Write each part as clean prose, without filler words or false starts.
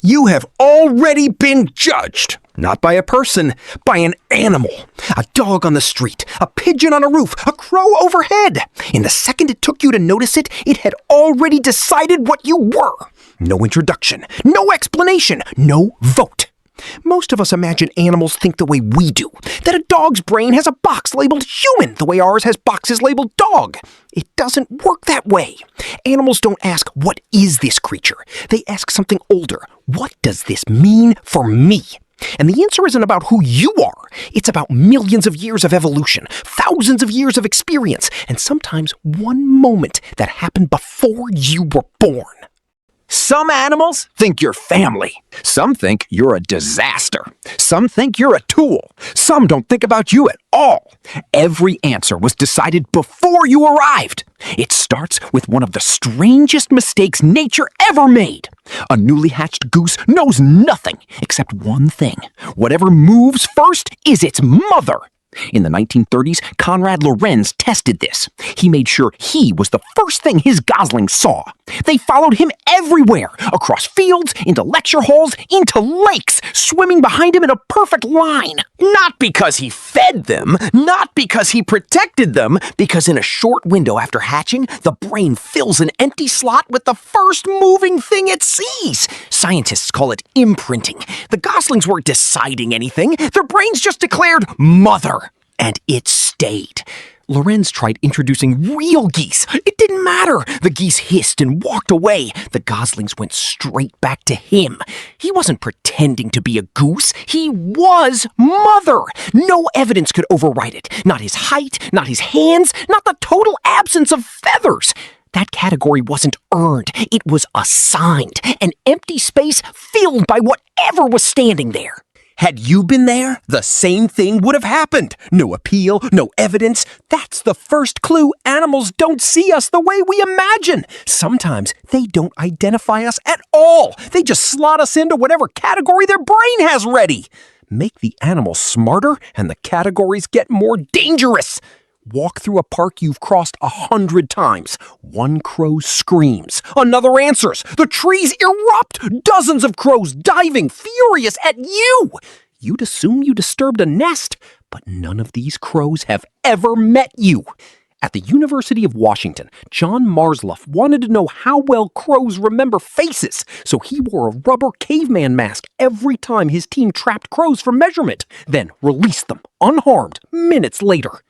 You have already been judged. Not by a person, by an animal. A dog on the street, a pigeon on a roof, a crow overhead. In the second it took you to notice it, it had already decided what you were. No introduction, no explanation, no vote. Most of us imagine animals think the way we do, that a dog's brain has a box labeled human the way ours has boxes labeled dog. It doesn't work that way. Animals don't ask, what is this creature? They ask something older. What does this mean for me? And the answer isn't about who you are. It's about millions of years of evolution, thousands of years of experience, and sometimes one moment that happened before you were born. Some animals think you're family. Some think you're a disaster. Some think you're a tool. Some don't think about you at all. Every answer was decided before you arrived. It starts with one of the strangest mistakes nature ever made. A newly hatched goose knows nothing except one thing. Whatever moves first is its mother. In the 1930s, Konrad Lorenz tested this. He made sure he was the first thing his goslings saw. They followed him everywhere, across fields, into lecture halls, into lakes, swimming behind him in a perfect line. Not because he fed them, not because he protected them, because in a short window after hatching, the brain fills an empty slot with the first moving thing it sees. Scientists call it imprinting. The goslings weren't deciding anything. Their brains just declared mother. And it stayed. Lorenz tried introducing real geese. It didn't matter. The geese hissed and walked away. The goslings went straight back to him. He wasn't pretending to be a goose. He was mother. No evidence could override it. Not his height, not his hands, not the total absence of feathers. That category wasn't earned. It was assigned. An empty space filled by whatever was standing there. Had you been there, the same thing would have happened. No appeal, no evidence. That's the first clue. Animals don't see us the way we imagine. Sometimes they don't identify us at all. They just slot us into whatever category their brain has ready. Make the animals smarter and the categories get more dangerous. Walk through a park you've crossed 100 times. One crow screams. Another answers. The trees erupt. Dozens of crows diving, furious at you. You'd assume you disturbed a nest, but none of these crows have ever met you. At the University of Washington, John Marzluff wanted to know how well crows remember faces, so he wore a rubber caveman mask every time his team trapped crows for measurement, then released them, unharmed, minutes later.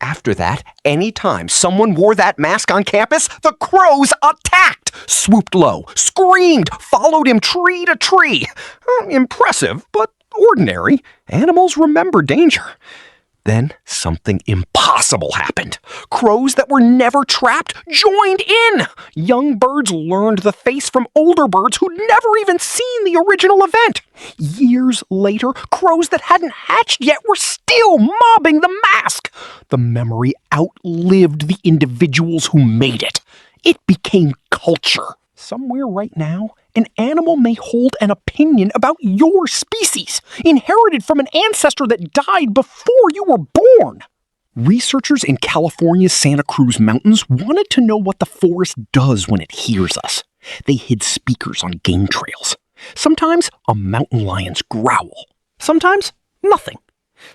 After that, any time someone wore that mask on campus, the crows attacked, swooped low, screamed, followed him tree to tree. Impressive, but ordinary. Animals remember danger. Then something impossible happened. Crows that were never trapped joined in. Young birds learned the face from older birds who'd never even seen the original event. Years later, crows that hadn't hatched yet were still mobbing the mask. The memory outlived the individuals who made it. It became culture. Somewhere right now, an animal may hold an opinion about your species, inherited from an ancestor that died before you were born. Researchers in California's Santa Cruz Mountains wanted to know what the forest does when it hears us. They hid speakers on game trails. Sometimes a mountain lion's growl. Sometimes nothing.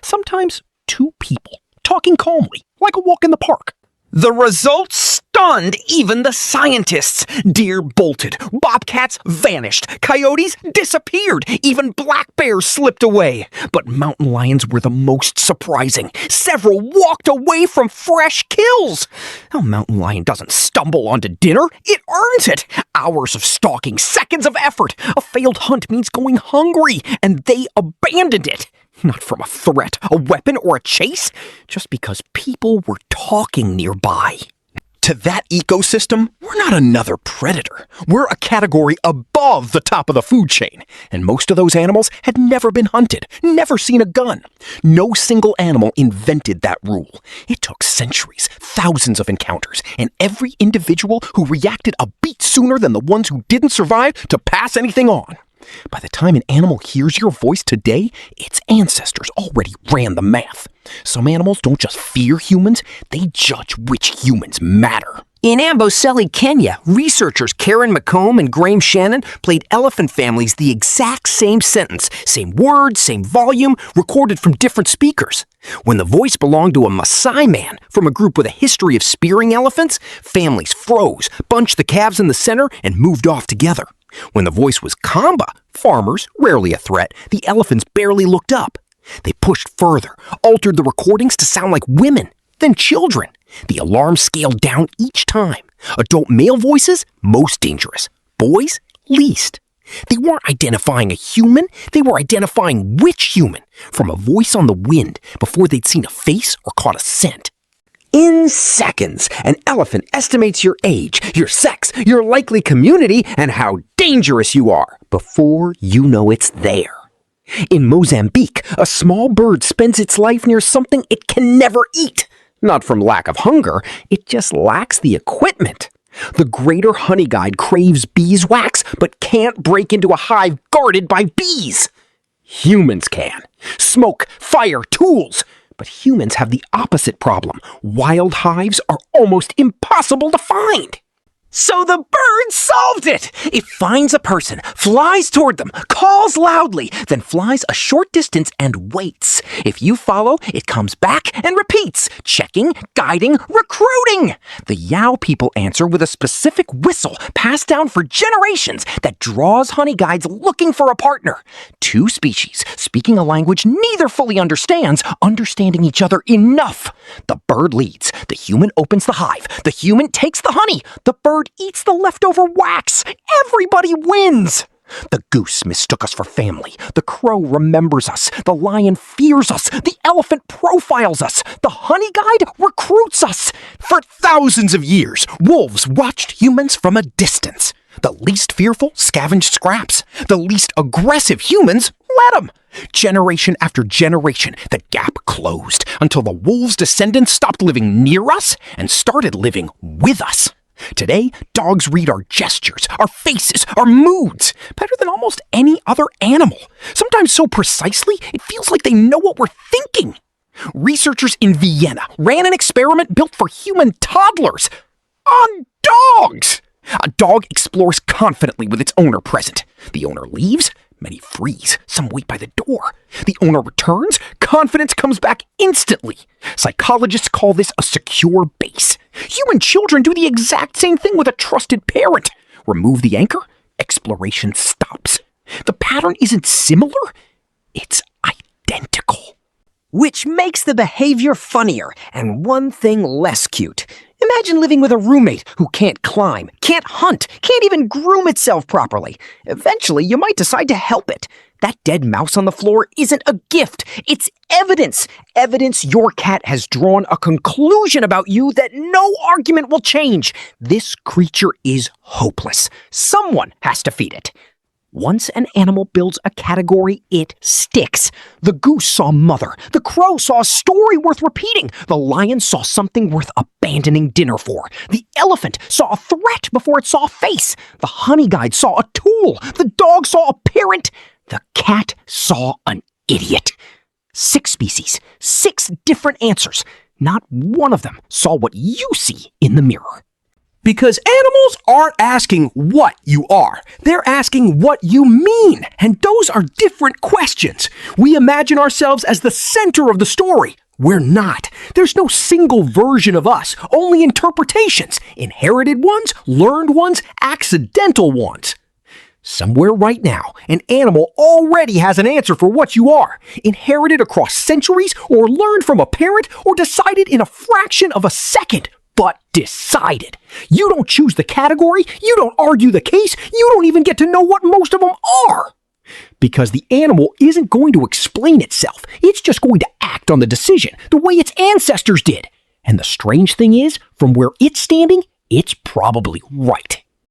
Sometimes two people talking calmly, like a walk in the park. The results stunned even the scientists. Deer bolted, bobcats vanished, coyotes disappeared, even black bears slipped away. But mountain lions were the most surprising. Several walked away from fresh kills. A mountain lion doesn't stumble onto dinner, it earns it. Hours of stalking, seconds of effort. A failed hunt means going hungry, and they abandoned it. Not from a threat, a weapon, or a chase, just because people were talking nearby. To that ecosystem, we're not another predator. We're a category above the top of the food chain. And most of those animals had never been hunted, never seen a gun. No single animal invented that rule. It took centuries, thousands of encounters, and every individual who reacted a beat sooner than the ones who didn't survive to pass anything on. By the time an animal hears your voice today, its ancestors already ran the math. Some animals don't just fear humans, they judge which humans matter. In Amboseli, Kenya, researchers Karen McComb and Graham Shannon played elephant families the exact same sentence, same word, same volume, recorded from different speakers. When the voice belonged to a Maasai man from a group with a history of spearing elephants, families froze, bunched the calves in the center, and moved off together. When the voice was Kamba, farmers, rarely a threat, the elephants barely looked up. They pushed further, altered the recordings to sound like women, then children. The alarm scaled down each time. Adult male voices, most dangerous. Boys, least. They weren't identifying a human, they were identifying which human, from a voice on the wind before they'd seen a face or caught a scent. In seconds, an elephant estimates your age, your sex, your likely community, and how dangerous you are before you know it's there. In Mozambique, a small bird spends its life near something it can never eat. Not from lack of hunger, it just lacks the equipment. The greater Honeyguide craves beeswax, but can't break into a hive guarded by bees. Humans can. Smoke, fire, tools. But humans have the opposite problem. Wild hives are almost impossible to find. So the bird solved it! It finds a person, flies toward them, calls loudly, then flies a short distance and waits. If you follow, it comes back and repeats, checking, guiding, recruiting. The Yao people answer with a specific whistle passed down for generations that draws Honeyguides looking for a partner. Two species, speaking a language neither fully understands, understanding each other enough. The bird leads, the human opens the hive, the human takes the honey, the bird eats the leftover wax. Everybody wins. The goose mistook us for family. The crow remembers us. The lion fears us. The elephant profiles us. The Honeyguide recruits us. For thousands of years, wolves watched humans from a distance. The least fearful scavenged scraps. The least aggressive humans let them. Generation after generation, the gap closed until the wolves' descendants stopped living near us and started living with us. Today, dogs read our gestures, our faces, our moods, better than almost any other animal. Sometimes so precisely, it feels like they know what we're thinking. Researchers in Vienna ran an experiment built for human toddlers on dogs. A dog explores confidently with its owner present. The owner leaves. Many freeze, some wait by the door. The owner returns, confidence comes back instantly. Psychologists call this a secure base. Human children do the exact same thing with a trusted parent. Remove the anchor, exploration stops. The pattern isn't similar, it's identical. Which makes the behavior funnier and one thing less cute. Imagine living with a roommate who can't climb, can't hunt, can't even groom itself properly. Eventually, you might decide to help it. That dead mouse on the floor isn't a gift, it's evidence. Evidence your cat has drawn a conclusion about you that no argument will change. This creature is hopeless. Someone has to feed it. Once an animal builds a category, it sticks. The goose saw mother. The crow saw a story worth repeating. The lion saw something worth abandoning dinner for. The elephant saw a threat before it saw a face. The Honeyguide saw a tool. The dog saw a parent. The cat saw an idiot. 6 species, 6 different answers. Not one of them saw what you see in the mirror. Because animals aren't asking what you are. They're asking what you mean. And those are different questions. We imagine ourselves as the center of the story. We're not. There's no single version of us, only interpretations. Inherited ones, learned ones, accidental ones. Somewhere right now, an animal already has an answer for what you are. Inherited across centuries, or learned from a parent, or decided in a fraction of a second. But decided. You don't choose the category, you don't argue the case, you don't even get to know what most of them are. Because the animal isn't going to explain itself, it's just going to act on the decision, the way its ancestors did. And the strange thing is, from where it's standing, it's probably right.